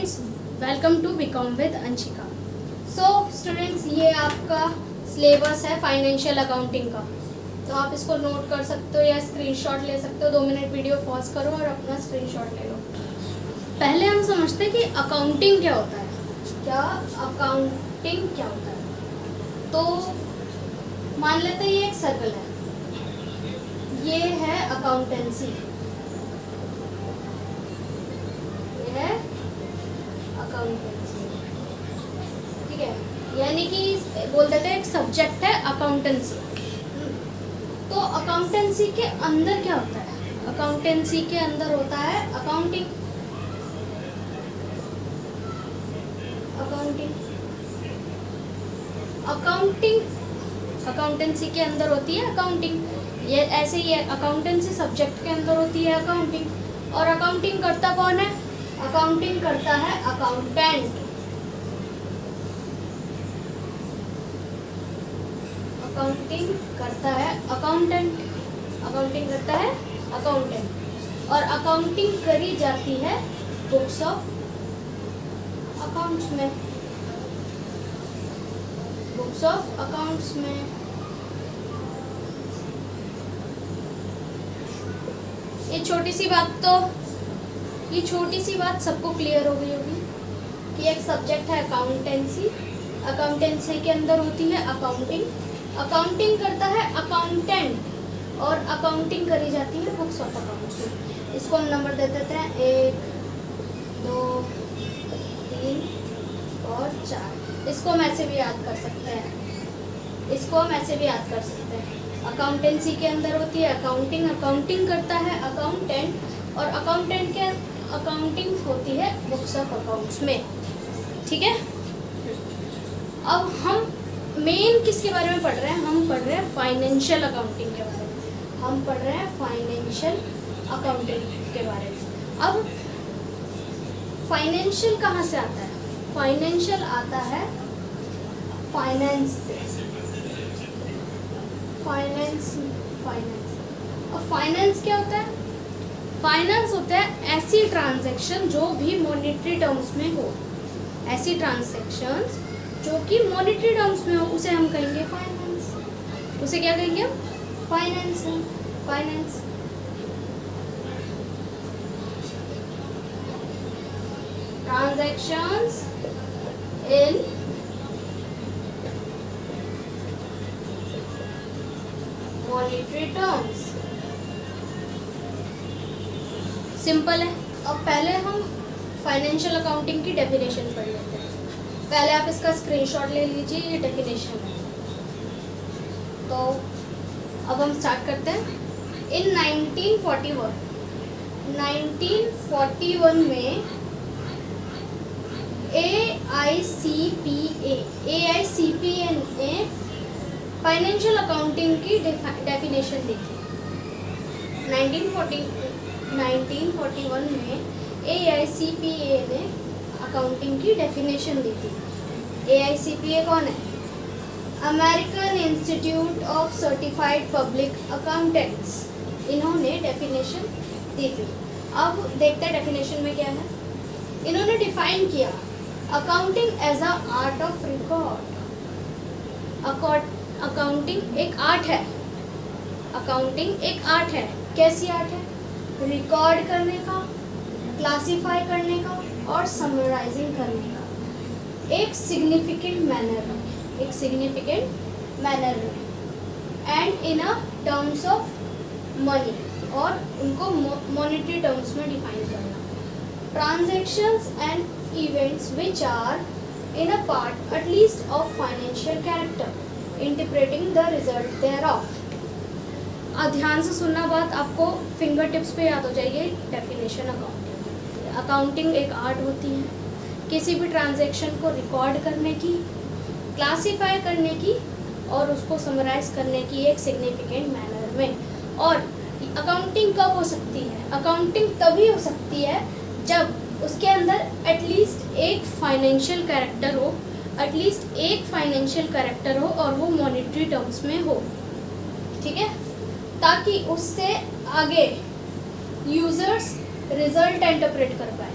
Students, welcome to BCom with Anshika. So students, ये आपका syllabus है फाइनेंशियल अकाउंटिंग का। तो आप इसको नोट कर सकते हो या स्क्रीनशॉट ले सकते हो। 2 मिनट वीडियो पॉज करो और अपना स्क्रीनशॉट ले लो। पहले हम समझते हैं कि अकाउंटिंग क्या होता है। अकाउंटिंग क्या होता है? तो मान लेते हैं ये एक सर्कल है, ये है अकाउंटेंसी, है अकाउंटेंसी, ठीक है। यानी कि बोल देते हैं एक सब्जेक्ट है अकाउंटेंसी। तो अकाउंटेंसी के अंदर क्या होता है? अकाउंटेंसी के अंदर होता है अकाउंटिंग। अकाउंटेंसी के अंदर होती है अकाउंटिंग। ये ऐसे ही है, अकाउंटेंसी सब्जेक्ट के अंदर होती है अकाउंटिंग। और अकाउंटिंग करता कौन है? अकाउंटिंग करता है अकाउंटेंट। अकाउंटिंग करता है अकाउंटेंट। अकाउंटिंग करता है अकाउंटेंट। और अकाउंटिंग करी जाती है बुक्स ऑफ अकाउंट्स में। बुक्स ऑफ अकाउंट्स में। ये छोटी सी बात सबको क्लियर हो गई होगी कि एक सब्जेक्ट है अकाउंटेंसी, अकाउंटेंसी के अंदर होती है अकाउंटिंग, अकाउंटिंग करता है अकाउंटेंट और अकाउंटिंग करी जाती है बुक्स ऑफ अकाउंट्स में। इसको हम नंबर दे देते हैं 1, 2, 3 और 4। इसको हम ऐसे भी याद कर सकते हैं, अकाउंटेंसी के अंदर होती है अकाउंटिंग, अकाउंटिंग करता है अकाउंटेंट और अकाउंटेंट के अकाउंटिंग होती है बुक्स ऑफ अकाउंट्स में, ठीक है। अब हम मेन किसके बारे में पढ़ रहे हैं? हम पढ़ रहे हैं फाइनेंशियल अकाउंटिंग के बारे में। अब फाइनेंशियल कहाँ से आता है? फाइनेंशियल आता है फाइनेंस से। और फाइनेंस क्या होता है? फाइनेंस होता है ऐसी ट्रांजैक्शन जो भी मॉनेटरी टर्म्स में हो। ऐसी ट्रांजैक्शंस जो कि मॉनेटरी टर्म्स में हो, उसे हम कहेंगे फाइनेंस। उसे क्या कहेंगे हम? फाइनेंस। ट्रांजैक्शंस इन मॉनेटरी टर्म्स। सिंपल है। अब पहले हम फाइनेंशियल अकाउंटिंग की डेफिनेशन पढ़ लेते हैं। पहले आप इसका स्क्रीनशॉट ले लीजिए, ये डेफिनेशन है। तो अब हम स्टार्ट करते हैं। इन 1941 में AICPA ने फाइनेंशियल अकाउंटिंग की डेफिनेशन दी थी। 1941 में AICPA ने अकाउंटिंग की डेफिनेशन दी थी। AICPA कौन है? American institute of certified public accountants. इन्होंने डेफिनेशन दी थी। अब देखते हैं डेफिनेशन में क्या है। इन्होंने डिफाइन किया accounting as a art of record. Accounting एक आर्ट है। अकाउंटिंग एक आर्ट है। कैसी आर्ट है? रिकॉर्ड करने का, क्लासिफाई करने का और समराइजिंग करने का एक सिग्निफिकेंट मैनर में and in a terms of money, और उनको मॉनेटरी टर्म्स में डिफाइन करना। Transactions and events which are in a part at least of financial character interpreting the result thereof. ध्यान से सुनना बात, आपको फिंगर टिप्स पे याद हो जाएगी डेफिनेशन अकाउंटिंग। अकाउंटिंग एक आर्ट होती है किसी भी ट्रांजैक्शन को रिकॉर्ड करने की, क्लासिफाई करने की और उसको समराइज करने की एक सिग्निफिकेंट मैनर में। और अकाउंटिंग कब हो सकती है? अकाउंटिंग तभी हो सकती है जब उसके अंदर एटलीस्ट एक फाइनेंशियल कैरेक्टर हो और वो मॉनेटरी टर्म्स में हो, ठीक है, ताकि उससे आगे यूजर्स रिजल्ट इंटरप्रेट कर पाए,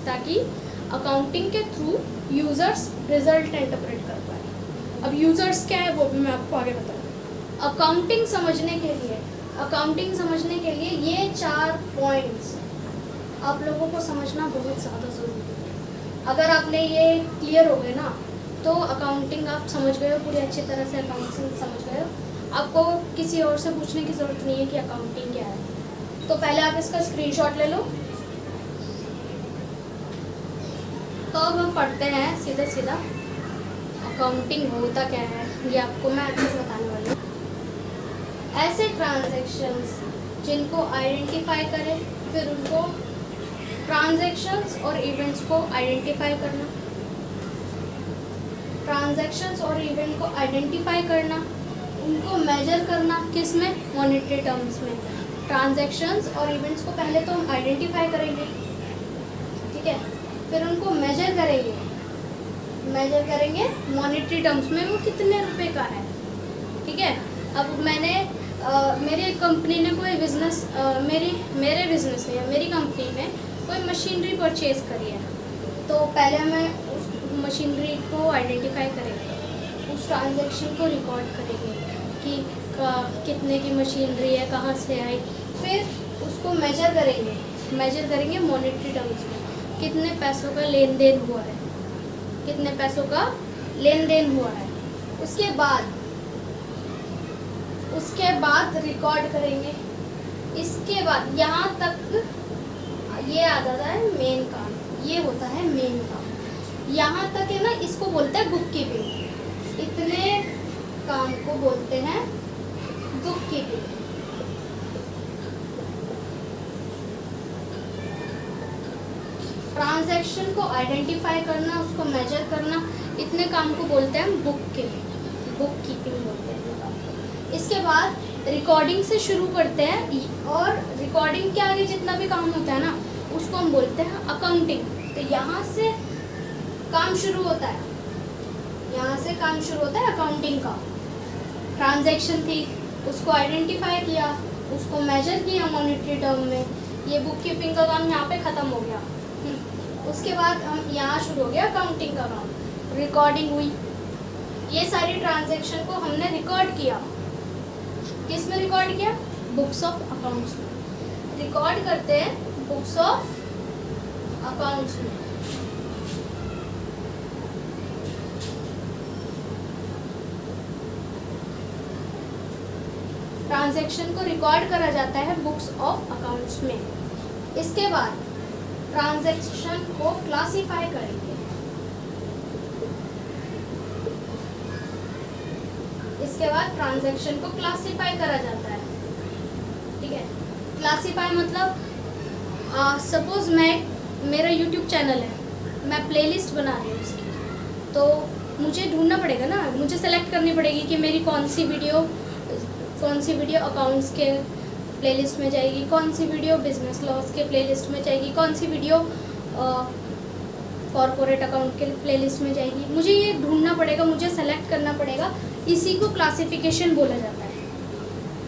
ताकि अकाउंटिंग के थ्रू यूजर्स रिजल्ट इंटरप्रेट कर पाए। अब यूजर्स क्या है वो भी मैं आपको आगे बताऊँ। अकाउंटिंग समझने के लिए ये 4 पॉइंट्स आप लोगों को समझना बहुत ज़्यादा ज़रूरी है। अगर आपने ये क्लियर हो गए ना तो अकाउंटिंग आप समझ गए हो, पूरी अच्छी तरह से अकाउंटिंग समझ गए हो। आपको किसी और से पूछने की ज़रूरत नहीं है कि अकाउंटिंग क्या है। तो पहले आप इसका स्क्रीनशॉट ले लो। तो अब हम पढ़ते हैं सीधा अकाउंटिंग होता क्या है, ये आपको मैं अच्छे से बताने वाली हूँ। ऐसे ट्रांजैक्शंस जिनको आइडेंटिफाई करें, फिर उनको ट्रांजैक्शंस और इवेंट्स को आइडेंटिफाई करना, ट्रांजैक्शंस और इवेंट को आइडेंटिफाई करना, उनको मेजर करना, किस में, मॉनेटरी टर्म्स में। ट्रांजैक्शंस और इवेंट्स को पहले तो हम आइडेंटिफाई करेंगे, ठीक है, फिर उनको मेजर करेंगे मॉनेटरी टर्म्स में, वो कितने रुपए का है, ठीक है। अब मैंने मेरी कंपनी ने कोई बिजनेस मेरे बिजनेस में या मेरी कंपनी में कोई मशीनरी परचेज करी है, तो पहले हमें उस मशीनरी को आइडेंटिफाई करेंगे, उस ट्रांजैक्शन को रिकॉर्ड करेंगे कि कितने की मशीनरी है, कहाँ से आई, फिर उसको मेजर करेंगे मॉनेटरी टर्म्स में, कितने पैसों का लेन देन हुआ है, उसके बाद रिकॉर्ड करेंगे। इसके बाद यहाँ तक ये आ जाता है मेन काम, ये होता है मेन काम। यहाँ तक है ना, इसको बोलते हैं बुक कीपिंग। इतने काम को बोलते हैं बुक कीपिंग। ट्रांजैक्शन को आइडेंटिफाई करना, उसको मेजर करना, इतने काम को बोलते हैं बुक कीपिंग बोलते हैं। इसके बाद रिकॉर्डिंग से शुरू करते हैं, और रिकॉर्डिंग के आगे जितना भी काम होता है ना उसको हम बोलते हैं अकाउंटिंग। तो यहाँ से काम शुरू होता है अकाउंटिंग का। ट्रांजैक्शन थी, उसको आइडेंटिफाई किया, उसको मेजर किया मॉनेटरी टर्म में, ये बुक कीपिंग का काम यहाँ पे ख़त्म हो गया। उसके बाद हम यहाँ शुरू हो गया अकाउंटिंग का काम। रिकॉर्डिंग हुई, ये सारी ट्रांजैक्शन को हमने रिकॉर्ड किया। किस में रिकॉर्ड किया? बुक्स ऑफ अकाउंट्स में रिकॉर्ड करते हैं, बुक्स ऑफ अकाउंट्स में। ट्रांजैक्शन को रिकॉर्ड करा जाता है बुक्स ऑफ अकाउंट्स में। इसके बाद ट्रांजैक्शन को क्लासिफाई करेंगे। इसके बाद ट्रांजैक्शन को क्लासिफाई करा जाता है, ठीक है। क्लासिफाई मतलब सपोज मेरा यूट्यूब चैनल है, मैं प्लेलिस्ट बना रही हूँ उसकी, तो मुझे ढूंढना पड़ेगा ना, मुझे सेलेक्ट करनी पड़ेगी कि मेरी कौन सी वीडियो अकाउंट्स के प्लेलिस्ट में जाएगी, कौन सी वीडियो बिजनेस लॉस के प्लेलिस्ट में जाएगी, कौन सी वीडियो कॉर्पोरेट अकाउंट के प्लेलिस्ट में जाएगी। मुझे ये ढूंढना पड़ेगा, मुझे सेलेक्ट करना पड़ेगा। इसी को क्लासिफिकेशन बोला जाता है।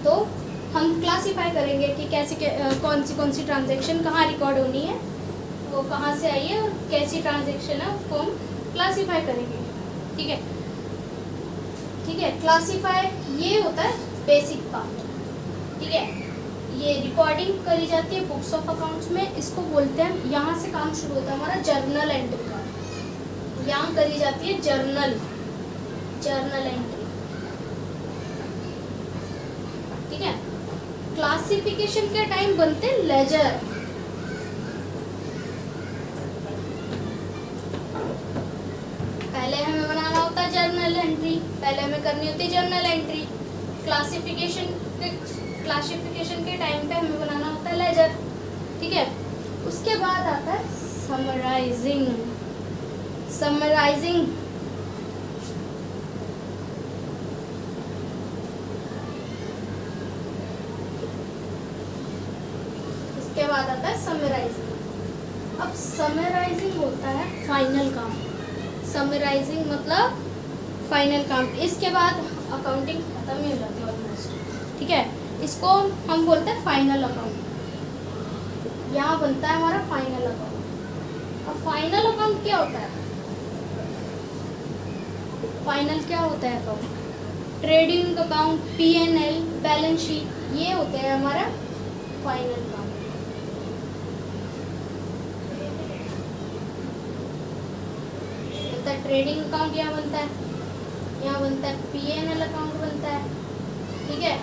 तो हम क्लासिफाई करेंगे कि कौन सी ट्रांजैक्शन कहाँ रिकॉर्ड होनी है, वो कहाँ से आई है और कैसी ट्रांजैक्शन है, उसको हम क्लासिफाई करेंगे, ठीक है। क्लासिफाई ये होता है बेसिक पार्ट, ठीक है। ये रिकॉर्डिंग करी जाती है बुक्स ऑफ अकाउंट्स में, इसको बोलते हैं, यहाँ से काम शुरू होता है हमारा जर्नल एंट्री का। यहाँ करी जाती है जर्नल एंट्री, ठीक है। क्लासिफिकेशन के टाइम बनते हैं लेजर। पहले हमें बनाना होता है जर्नल एंट्री, पहले हमें करनी होती है जर्नल एंट्री। क्लासिफिकेशन के टाइम पे हमें बनाना होता है लेजर, ठीक है। उसके बाद आता है समराइजिंग। इसके बाद आता है समराइजिंग। अब समराइजिंग होता है फाइनल काम। समराइजिंग मतलब फाइनल काम। इसके बाद अकाउंटिंग खत्म ही हो जाती है ऑलमोस्ट, ठीक है। इसको हम बोलते हैं फाइनल अकाउंट। यहाँ बनता है हमारा फाइनल अकाउंट। अब फाइनल अकाउंट क्या होता है? फाइनल क्या होता है account? Trading account, P&L, balance sheet, ये होते हैं हमारा फाइनल अकाउंट। बनता है ट्रेडिंग अकाउंट, यहाँ बनता है, यहाँ बनता है P&L अकाउंट बनता है, ठीक है,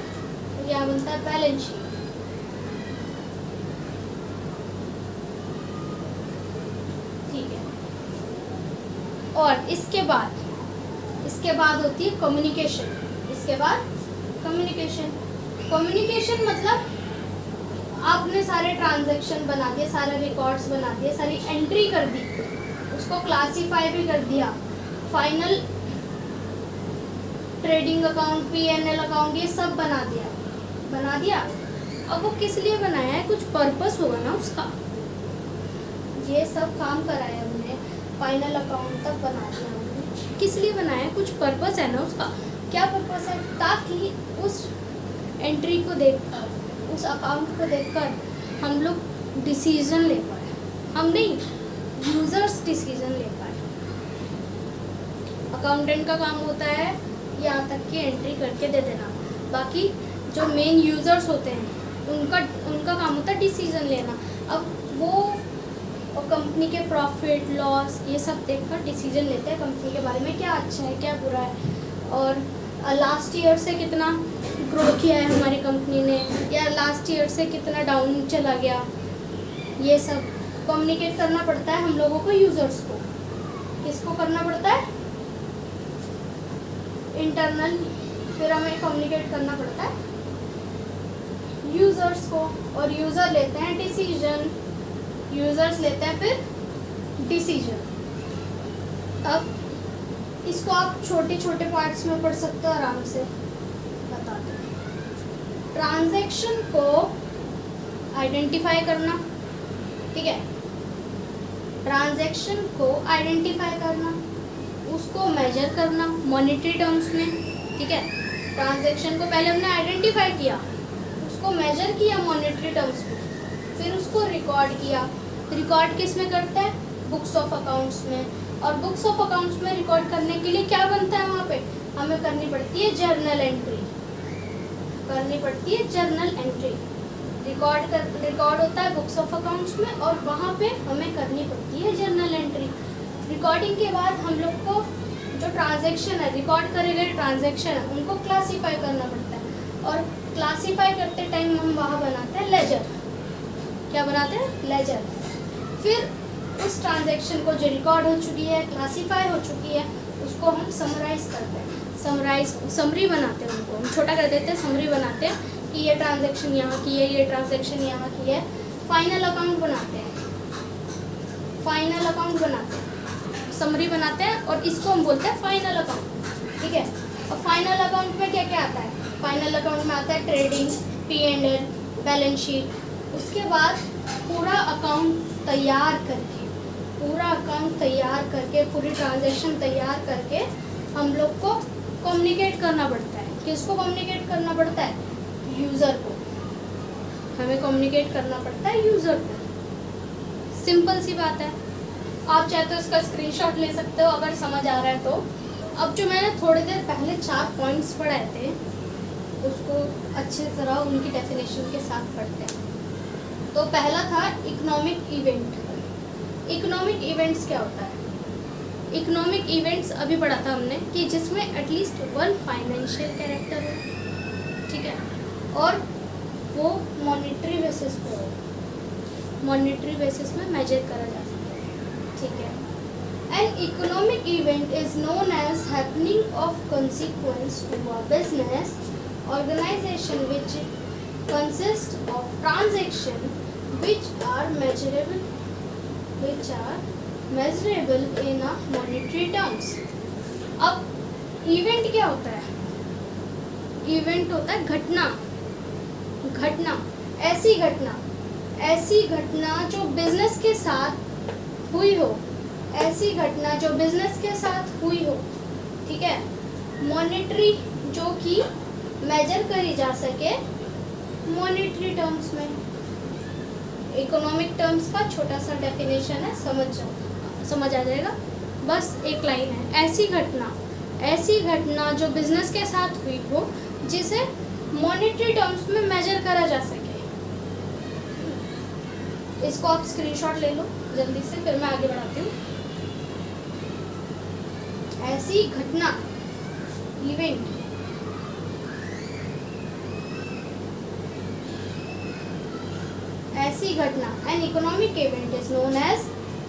तो यहाँ बनता है बैलेंस शीट। ठीक है, और इसके बाद होती है कम्युनिकेशन। इसके बाद कम्युनिकेशन मतलब आपने सारे ट्रांजैक्शन बना दिए, सारे रिकॉर्ड्स बना दिए, सारी एंट्री कर दी, उसको क्लासीफाई भी कर दिया, final trading account, P&L account, ये सब बना दिया। अब वो किस लिए बनाया है? कुछ पर्पस होगा ना उसका। ये सब काम कराया हमने, फाइनल अकाउंट तक बना दिया हमने, किस लिए बनाया है? कुछ पर्पस है ना उसका। क्या पर्पस है? ताकि उस एंट्री को देखकर, उस अकाउंट को देखकर हम लोग डिसीजन ले पाए, हम नहीं, यूजर्स डिसीजन ले पाए। अकाउंटेंट का काम होता है यहाँ तक की एंट्री करके दे देना, बाकी जो मेन यूजर्स होते हैं उनका काम होता है डिसीजन लेना। अब वो कंपनी के प्रॉफिट लॉस ये सब देखकर डिसीजन लेते हैं कंपनी के बारे में, क्या अच्छा है क्या बुरा है, और लास्ट ईयर से कितना ग्रो किया है हमारी कंपनी ने, या लास्ट ईयर से कितना डाउन चला गया, ये सब कम्युनिकेट करना पड़ता है हम लोगों को, यूजर्स को। किसको करना पड़ता है? इंटरनल, फिर हमें कम्युनिकेट करना पड़ता है यूजर्स को, और यूजर लेते हैं डिसीजन, यूजर्स लेते हैं फिर डिसीजन। अब इसको आप छोटे छोटे पार्ट्स में पढ़ सकते हो, आराम से बता दो। ट्रांजैक्शन को आइडेंटिफाई करना, ठीक है, ट्रांजैक्शन को आइडेंटिफाई करना, उसको मेजर करना मॉनेटरी टर्म्स में, ठीक है। ट्रांजैक्शन को पहले हमने आइडेंटिफाई किया, उसको मेजर किया मॉनेटरी टर्म्स में, फिर उसको रिकॉर्ड किया। रिकॉर्ड किस में करता है? बुक्स ऑफ अकाउंट्स में। और बुक्स ऑफ अकाउंट्स में रिकॉर्ड करने के लिए क्या बनता है? वहाँ पे हमें करनी पड़ती है जर्नल एंट्री, करनी पड़ती है जर्नल एंट्री। रिकॉर्ड होता है बुक्स ऑफ अकाउंट्स में, और वहाँ पे हमें करनी पड़ती है जर्नल एंट्री। रिकॉर्डिंग के बाद हम लोग को जो ट्रांजैक्शन है, रिकॉर्ड करे गए ट्रांजैक्शन है, उनको क्लासीफाई करना पड़ता है, और क्लासीफाई करते टाइम हम वहाँ बनाते हैं लेजर। क्या बनाते हैं? लेजर। फिर उस ट्रांजैक्शन को जो रिकॉर्ड हो चुकी है, क्लासीफाई हो चुकी है, उसको हम समराइज करते हैं, समरी बनाते हैं, उनको हम छोटा कर देते हैं, समरी बनाते हैं कि ये ट्रांजैक्शन यहाँ की है, ये ट्रांजैक्शन यहाँ की है। फाइनल अकाउंट बनाते हैं, समरी बनाते हैं, और इसको हम बोलते हैं फाइनल अकाउंट, ठीक है। और फाइनल अकाउंट में क्या क्या आता है? फाइनल अकाउंट में आता है ट्रेडिंग, P&L, बैलेंस शीट। उसके बाद पूरा अकाउंट तैयार करके, पूरी ट्रांजैक्शन तैयार करके हम लोग को कम्युनिकेट करना पड़ता है। किसको कम्युनिकेट करना पड़ता है? यूज़र को। हमें कम्युनिकेट करना पड़ता है यूज़र को। सिंपल सी बात है। आप चाहे तो इसका स्क्रीनशॉट ले सकते हो अगर समझ आ रहा है तो। अब जो मैंने थोड़ी देर पहले 4 पॉइंट्स पढ़ाए थे, उसको अच्छी तरह उनकी डेफिनेशन के साथ पढ़ते हैं। तो पहला था इकोनॉमिक इवेंट। इकोनॉमिक इवेंट्स क्या होता है? इकोनॉमिक इवेंट्स अभी पढ़ा था हमने कि जिसमें एटलीस्ट 1 फाइनेंशियल कैरेक्टर हो, ठीक है, और वो मॉनेटरी बेसिस पे हो, मॉनेटरी बेसिस में मेजर करा जा सके, ठीक है। An economic event is known as happening of consequence to a business organization which consists of transactions which are measurable in a monetary terms. अब इवेंट क्या होता है? इवेंट होता है घटना, ऐसी घटना जो बिजनेस के साथ हुई हो, ठीक है। मॉनेटरी, जो कि मेजर करी जा सके मॉनेटरी टर्म्स में। इकोनॉमिक टर्म्स का छोटा सा डेफिनेशन है, समझ आ जाएगा। बस एक लाइन है, ऐसी घटना जो बिजनेस के साथ हुई हो जिसे मॉनेटरी टर्म्स में मेजर करा जा सके। इसको आप स्क्रीनशॉट ले लो जल्दी से, फिर मैं आगे बढ़ाती हूँ। ऐसी घटना, इवेंट, ऐसी घटना, an economic event is known as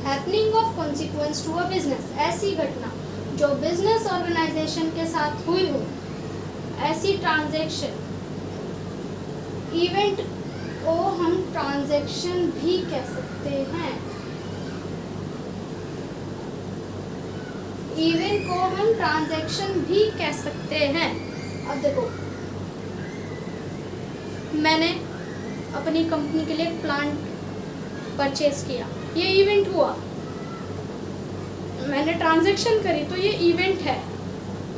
happening of consequence to a business. ऐसी घटना जो बिजनेस ऑर्गेनाइजेशन के साथ हुई हो, ऐसी ट्रांजैक्शन, इवेंट को हम ट्रांजैक्शन भी कह सकते हैं। इवेंट को हम ट्रांजैक्शन भी कह सकते हैं। अब देखो, मैंने अपनी कंपनी के लिए एक प्लांट परचेज किया, ये इवेंट हुआ। मैंने ट्रांजैक्शन करी तो ये इवेंट है।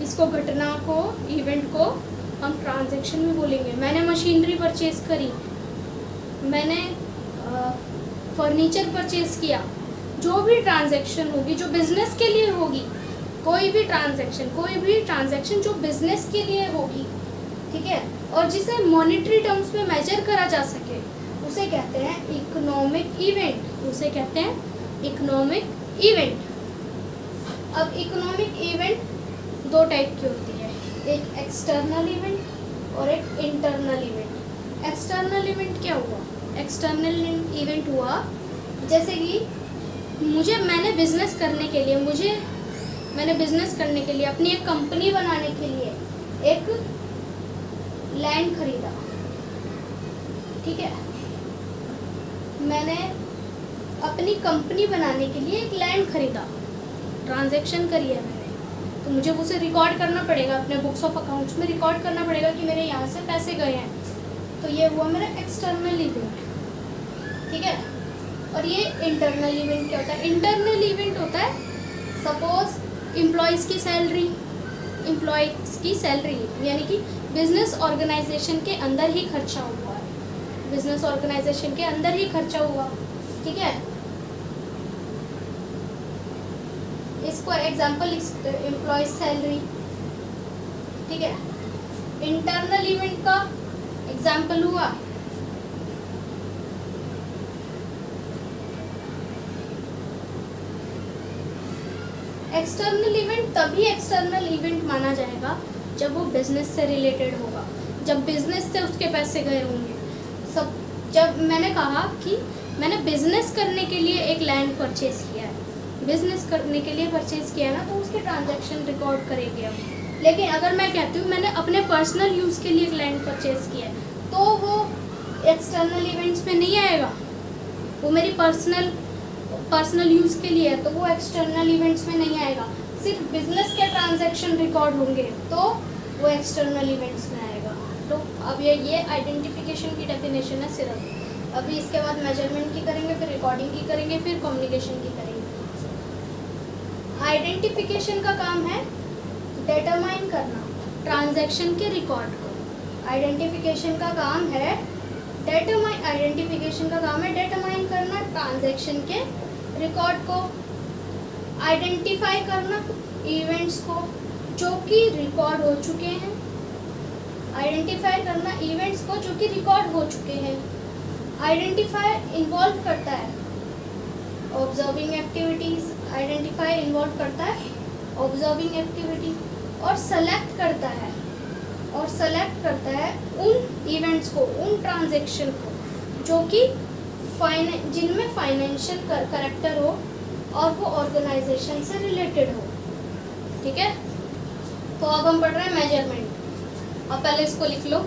इसको, घटना को, इवेंट को हम ट्रांजैक्शन में बोलेंगे। मैंने मशीनरी परचेज करी, मैंने फर्नीचर परचेज किया। जो भी ट्रांजैक्शन होगी जो बिजनेस के लिए होगी, कोई भी ट्रांजैक्शन जो बिजनेस के लिए होगी, ठीक है, और जिसे मॉनेटरी टर्म्स में मेजर करा जा सके, उसे कहते हैं इकोनॉमिक इवेंट। अब इकोनॉमिक इवेंट दो टाइप की होती है, एक एक्सटर्नल इवेंट और एक इंटरनल इवेंट। एक्सटर्नल इवेंट क्या हुआ? एक्सटर्नल इवेंट हुआ जैसे कि मैंने बिजनेस करने के लिए अपनी एक कंपनी बनाने के लिए एक लैंड खरीदा, ठीक है। मैंने अपनी कंपनी बनाने के लिए एक लैंड खरीदा, ट्रांजैक्शन करी है मैंने, तो मुझे उसे रिकॉर्ड करना पड़ेगा, अपने बुक्स ऑफ अकाउंट्स में रिकॉर्ड करना पड़ेगा कि मेरे यहाँ से पैसे गए हैं। तो ये हुआ मेरा एक्सटर्नल इवेंट, ठीक है। और ये इंटरनल इवेंट क्या होता है? इंटरनल इवेंट होता है, सपोज एम्प्लॉयज़ की सैलरी यानी कि बिजनेस ऑर्गेनाइजेशन के अंदर ही खर्चा हुआ है, ठीक है। इसको एग्जांपल लिख सकते हो, एम्प्लॉयज सैलरी, ठीक है। इंटरनल इवेंट का एग्जांपल हुआ एक्सटर्नल इवेंट। तभी एक्सटर्नल इवेंट माना जाएगा जब वो बिजनेस से रिलेटेड होगा, जब बिजनेस से उसके पैसे गए होंगे। जब मैंने कहा कि मैंने बिजनेस करने के लिए एक लैंड परचेज किया है, ना, तो उसके ट्रांजैक्शन रिकॉर्ड करेंगे हम। लेकिन अगर मैं कहती हूँ मैंने अपने पर्सनल यूज़ के लिए एक लैंड परचेज किया है, तो वो एक्सटर्नल इवेंट्स में नहीं आएगा। वो मेरी पर्सनल यूज़ के लिए है, तो वो एक्सटर्नल इवेंट्स में नहीं आएगा। सिर्फ बिजनेस के ट्रांजैक्शन रिकॉर्ड होंगे तो वो एक्सटर्नल इवेंट्स में आएगा। तो अब ये आइडेंटिफिकेशन की डेफिनेशन है सिर्फ। अभी इसके बाद मेजरमेंट की करेंगे, फिर रिकॉर्डिंग की करेंगे, फिर कम्युनिकेशन की करेंगे। आइडेंटिफिकेशन का काम है डिटरमाइन करना ट्रांजैक्शन के रिकॉर्ड को। आइडेंटिफिकेशन का काम है डिटरमाइन करना ट्रांजैक्शन के रिकॉर्ड को। आइडेंटिफाई करना इवेंट्स को जो कि रिकॉर्ड हो चुके हैं। आइडेंटिफाई इन्वॉल्व करता है ऑब्जर्विंग एक्टिविटी, और सेलेक्ट करता है उन इवेंट्स को, उन ट्रांजैक्शन को जो कि जिनमें फाइनेंशियल कैरेक्टर हो और वो ऑर्गेनाइजेशन से रिलेटेड हो, ठीक है। तो अब हम पढ़ रहे हैं मेजरमेंट। अब पहले इसको लिख लो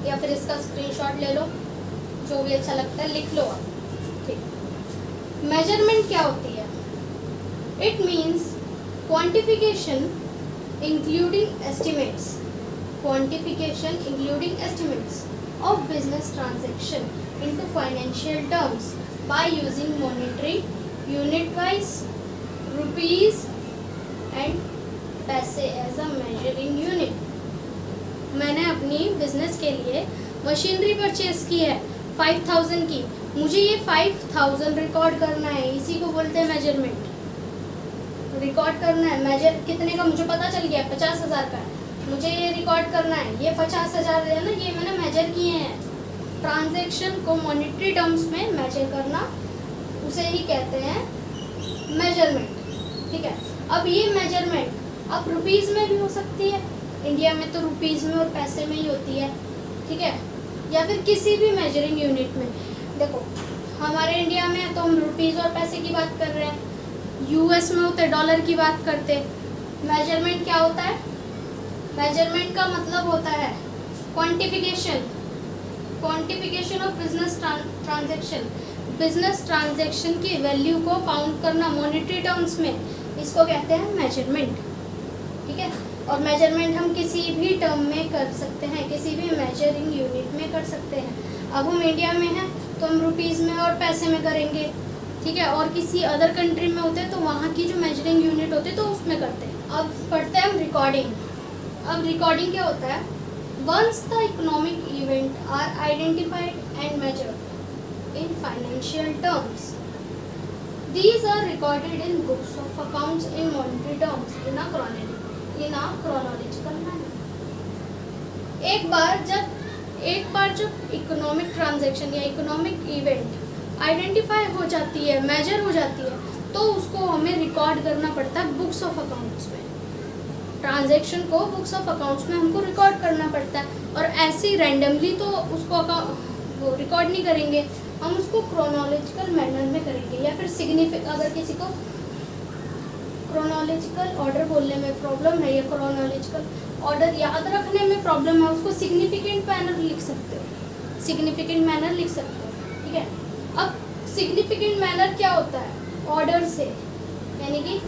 या फिर इसका स्क्रीनशॉट ले लो, जो भी अच्छा लगता है लिख लो आप, ठीक। मेजरमेंट क्या होती है? It means quantification including estimates of business transaction into financial terms by using monetary unit wise rupees and पैसे as a measuring unit। मैंने अपनी बिजनेस के लिए मशीनरी परचेज की है 5000 की, मुझे ये 5000 रिकॉर्ड करना है, इसी को बोलते हैं मेजरमेंट। रिकॉर्ड करना है, मेजर कितने का मुझे पता चल गया 50,000 का है, मुझे ये रिकॉर्ड करना है, ये 50,000 है ना, ये मैंने मेजर किए हैं। ट्रांजैक्शन को मॉनेटरी टर्म्स में मेजर करना, उसे ही कहते हैं मेजरमेंट। ठीक है, अब ये मेजरमेंट अब रुपीज़ में भी हो सकती है, इंडिया में तो रुपीज़ में और पैसे में ही होती है। ठीक है, या फिर किसी भी मेजरिंग यूनिट में। देखो हमारे इंडिया में तो हम रुपीज़ और पैसे की बात कर रहे हैं, यूएस में होते डॉलर की बात करते। मेजरमेंट क्या होता है? मेजरमेंट का मतलब होता है quantification, quantification of business transaction, business transaction की वैल्यू को काउंट करना मॉनेटरी टर्म्स में, इसको कहते हैं मेजरमेंट। ठीक है, और मेजरमेंट हम किसी भी टर्म में कर सकते हैं, किसी भी मेजरिंग यूनिट में कर सकते हैं। अब हम इंडिया में हैं तो हम रुपीज़ में और पैसे में करेंगे। ठीक है, और किसी अदर कंट्री में होते हैं तो वहाँ की जो मेजरिंग यूनिट होती है तो उसमें करते हैं। अब पढ़ते हैं हम रिकॉर्डिंग। अब रिकॉर्डिंग क्या होता है? Once the economic event are identified and measured in financial terms, these are recorded in books of accounts in monetary terms in a chronological manner. एक बार जब इकोनॉमिक ट्रांजैक्शन या इकोनॉमिक इवेंट आइडेंटिफाई हो जाती है, major हो जाती है, तो उसको हमें रिकॉर्ड करना पड़ता है बुक्स ऑफ अकाउंट्स में। ट्रांजैक्शन को बुक्स ऑफ अकाउंट्स में हमको रिकॉर्ड करना पड़ता है, और ऐसे रैंडमली तो उसको वो रिकॉर्ड नहीं करेंगे, हम उसको क्रोनोलॉजिकल मैनर में करेंगे, या फिर अगर किसी को क्रोनोलॉजिकल ऑर्डर बोलने में प्रॉब्लम है या क्रोनोलॉजिकल ऑर्डर याद रखने में प्रॉब्लम है, उसको सिग्निफिकेंट मैनर लिख सकते हो, सिग्निफिकेंट मैनर लिख सकते हो। ठीक है, अब सिग्निफिकेंट मैनर क्या होता है? ऑर्डर से, यानी कि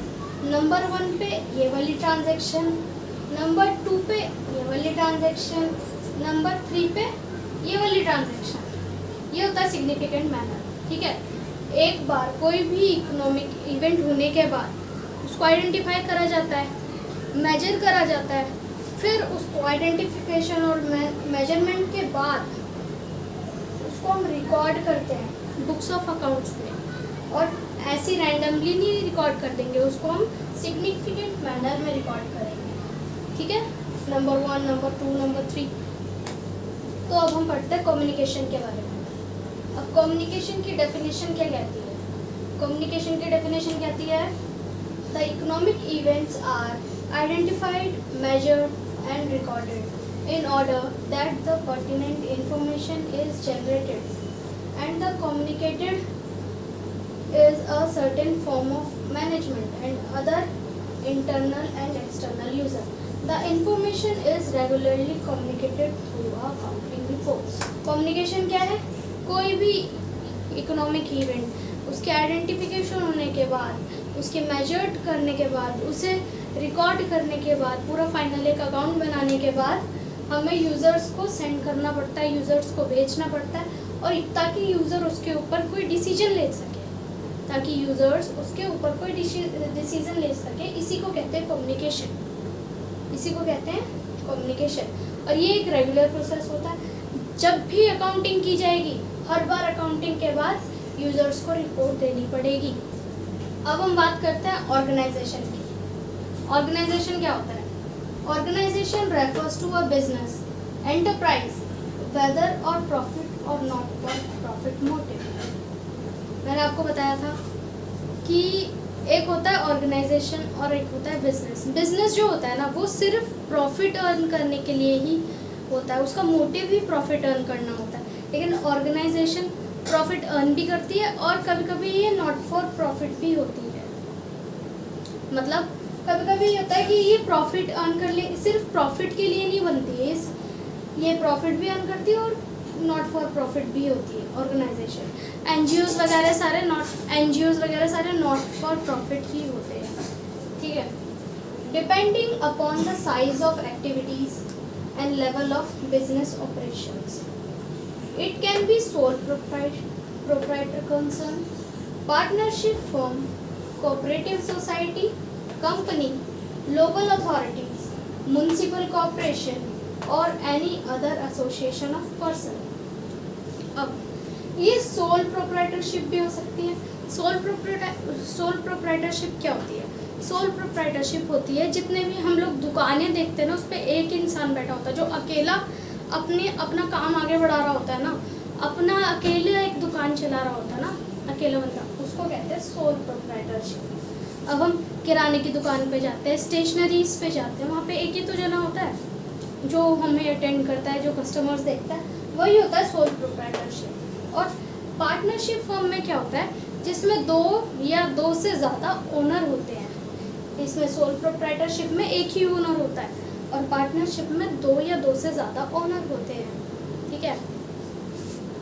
नंबर 1 पे ये वाली ट्रांजैक्शन, नंबर 2 पे ये वाली ट्रांजैक्शन, नंबर 3 पे ये वाली ट्रांजैक्शन, ये होता है सिग्निफिकेंट मैनर। ठीक है, एक बार कोई भी इकोनॉमिक इवेंट होने के बाद उसको आइडेंटिफाई करा जाता है, मेजर करा जाता है, फिर उसको आइडेंटिफिकेशन और मेजरमेंट के बाद उसको हम रिकॉर्ड करते हैं बुक्स ऑफ अकाउंट्स में, और ऐसे रैंडमली नहीं रिकॉर्ड कर देंगे, उसको हम सिग्निफिकेंट मैनर में रिकॉर्ड करेंगे। ठीक है, नंबर 1, नंबर 2, नंबर 3। तो अब हम पढ़ते हैं कम्युनिकेशन के बारे में। अब कम्युनिकेशन की डेफिनेशन क्या कहती है? कम्युनिकेशन की डेफिनेशन कहती है the economic events are identified, measured and recorded in order that the pertinent information is generated and the communicated is a certain form of management and other internal and external user. The information is regularly communicated through accounting reports. Communication क्या है? कोई भी economic event उसके identification होने के बाद, उसके measured करने के बाद, उसे रिकॉर्ड करने के बाद, पूरा फाइनल एक अकाउंट बनाने के बाद हमें यूज़र्स को सेंड करना पड़ता है, यूज़र्स को भेजना पड़ता है, और ताकि यूज़र उसके ऊपर कोई डिसीजन ले सके, ताकि यूज़र्स उसके ऊपर कोई डिसीजन ले सके। इसी को कहते हैं कम्युनिकेशन, इसी को कहते हैं कम्युनिकेशन। और ये एक रेगुलर प्रोसेस होता है। जब भी अकाउंटिंग की जाएगी, हर बार अकाउंटिंग के बाद यूज़र्स को रिपोर्ट देनी पड़ेगी। अब हम बात करते हैं ऑर्गेनाइजेशन की। ऑर्गेनाइजेशन क्या होता है? Organization refers to a business enterprise whether or profit or not for profit motive. मैंने आपको बताया था कि एक होता है ऑर्गेनाइजेशन और एक होता है बिजनेस। बिजनेस जो होता है ना, वो सिर्फ प्रॉफिट अर्न करने के लिए ही होता है, उसका मोटिव ही प्रॉफिट अर्न करना होता है। लेकिन ऑर्गेनाइजेशन प्रॉफिट अर्न भी करती है और कभी कभी ये नॉट फॉर प्रॉफिट भी होती है। मतलब कभी कभी होता है कि ये प्रॉफिट अर्न कर ले, सिर्फ प्रॉफिट के लिए नहीं बनती है, ये प्रॉफिट भी अर्न करती है और नॉट फॉर प्रॉफिट भी होती है ऑर्गेनाइजेशन। एनजीओज वगैरह सारे नॉट फॉर प्रॉफिट ही होते हैं। ठीक है, depending upon the size of activities and level of business operations, it can be sole proprietor concern, partnership firm, cooperative society, company, local authorities, municipal corporation or any other association of person. अब ये sole proprietorship भी हो सकती है। Sole proprietorship क्या होती है? Sole proprietorship होती है, जितने भी हम लोग दुकानें देखते हैं ना, उस पर एक इंसान बैठा होता है जो अकेला अपना काम आगे बढ़ा रहा होता है ना, अपना अकेले एक दुकान चला रहा होता है ना, अकेला बंदा, उसको कहते हैं सोल प्रोप्राइटरशिप। अब हम किराने की दुकान पे जाते हैं, स्टेशनरीज पे जाते हैं, वहाँ पे एक ही तो जना होता है जो हमें अटेंड करता है, जो कस्टमर्स देखता है, वही होता है सोल प्रोप्राइटरशिप। और पार्टनरशिप फर्म में क्या होता है? जिसमें 2 या 2 से ज़्यादा ओनर होते हैं। इसमें सोल प्रोप्राइटरशिप में एक ही ओनर होता है और पार्टनरशिप में 2 या 2 से ज़्यादा ओनर होते हैं। ठीक है।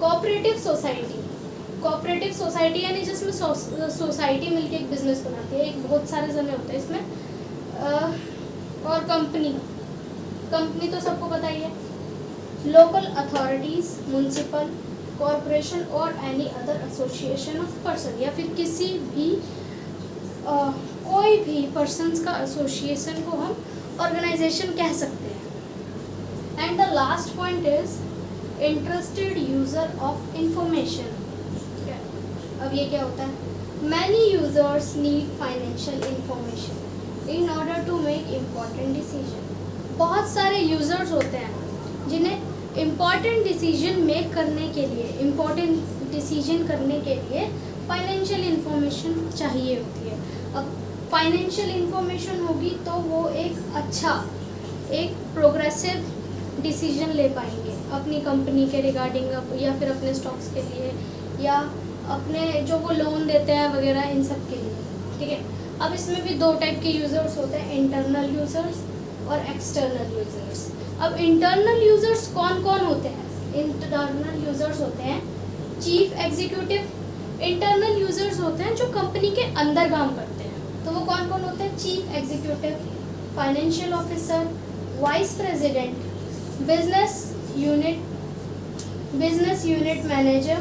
कोऑपरेटिव सोसाइटी, कोऑपरेटिव सोसाइटी यानी जिसमें सोसाइटी मिलके एक बिजनेस बनाती है, एक बहुत सारे जने होते हैं इसमें। और कंपनी तो सबको पता ही है। लोकल अथॉरिटीज़, म्यूनसिपल कॉरपोरेशन और any other association of person, या फिर किसी भी कोई भी पर्सन्स का एसोसिएशन को हम ऑर्गेनाइजेशन कह सकते हैं। And the last point is interested user of information. अब ये क्या होता है? Many users need financial information in order to make important decision. बहुत सारे यूजर्स होते हैं जिन्हें इम्पॉर्टेंट डिसीजन मेक करने के लिए, इम्पॉर्टेंट डिसीजन करने के लिए फाइनेंशियल इंफॉर्मेशन चाहिए होती है। अब फाइनेंशियल इंफॉर्मेशन होगी तो वो एक प्रोग्रेसिव डिसीजन ले पाएंगे अपनी कंपनी के रिगार्डिंग, या फिर अपने स्टॉक्स के लिए, या अपने जो वो लोन देते हैं वगैरह, इन सब के लिए। ठीक है। अब इसमें भी 2 टाइप के यूज़र्स होते हैं, इंटरनल यूज़र्स और एक्सटर्नल यूज़र्स। अब इंटरनल यूज़र्स कौन कौन होते हैं? इंटरनल यूज़र्स होते हैं चीफ एग्जीक्यूटिव। इंटरनल यूज़र्स होते हैं जो कंपनी के अंदर काम करते हैं। तो वो कौन कौन होते हैं? Chief executive, financial officer, vice president, business unit manager,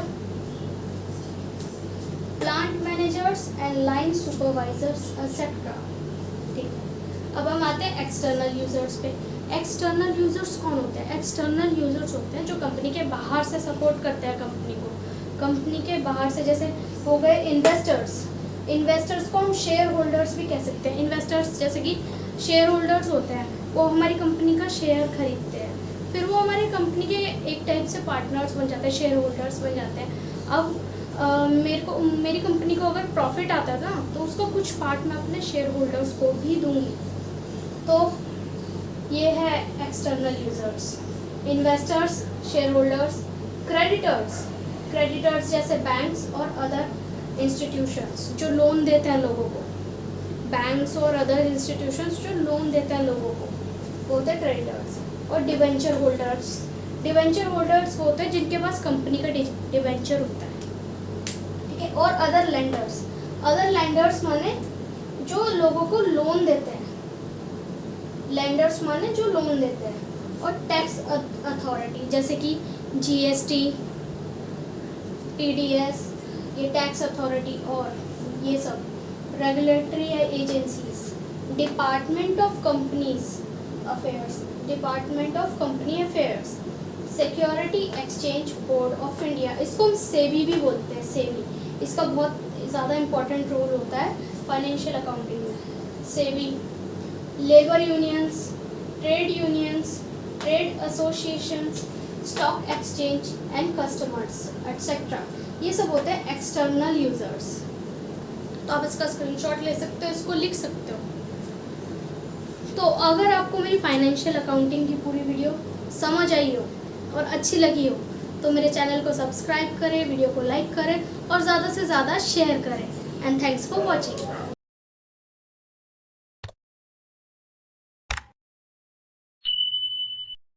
plant managers and line supervisors etcetera. ठीक है। अब हम आते हैं एक्सटर्नल यूजर्स पे। एक्सटर्नल यूजर्स कौन होते हैं? एक्सटर्नल यूजर्स होते हैं जो कंपनी के बाहर से सपोर्ट करते हैं कंपनी को। कंपनी के बाहर से जैसे हो गए इन्वेस्टर्स को हम शेयर होल्डर्स भी कह सकते हैं। इन्वेस्टर्स जैसे कि शेयर होल्डर्स होते हैं, वो हमारी कंपनी का शेयर खरीदते हैं, फिर वो हमारी कंपनी के एक टाइप से पार्टनर्स बन जाते हैं, शेयर होल्डर्स बन जाते हैं। अब मेरी कंपनी को अगर प्रॉफिट आता है ना, तो उसका कुछ पार्ट मैं अपने शेयर होल्डर्स को भी दूंगी। तो ये है external users, investors, share holders. Creditors जैसे बैंक्स और अदर इंस्टीट्यूशंस जो लोन देते हैं लोगों को, बैंक्स और अदर इंस्टीट्यूशंस जो लोन देते हैं लोगों को, वो होते हैं क्रेडिटर्स। और डिवेंचर होल्डर्स होते हैं जिनके पास कंपनी का डिवेंचर होता है। ठीक है। और अदर लैंडर्स माने जो लोगों को लोन देते हैं, लैंडर्स माने जो लोन देते हैं। और टैक्स अथॉरिटी जैसे कि GST, TDS, ये टैक्स अथॉरिटी, और ये सब regulatory agencies, department of company affairs, security exchange board of India, इसको हम सेबी भी बोलते हैं। सेबी, इसका बहुत ज़्यादा इम्पोर्टेंट रोल होता है फाइनेंशियल अकाउंटिंग में। SEBI, labour unions, trade associations, stock exchange and customers etcetera, ये सब होते हैं एक्सटर्नल यूजर्स। तो आप इसका स्क्रीनशॉट ले सकते हो, इसको लिख सकते हो। तो अगर आपको मेरी फाइनेंशियल अकाउंटिंग की पूरी वीडियो समझ आई हो और अच्छी लगी हो, तो मेरे चैनल को सब्सक्राइब करें, वीडियो को लाइक करें और ज़्यादा से ज़्यादा शेयर करें। And thanks for watching.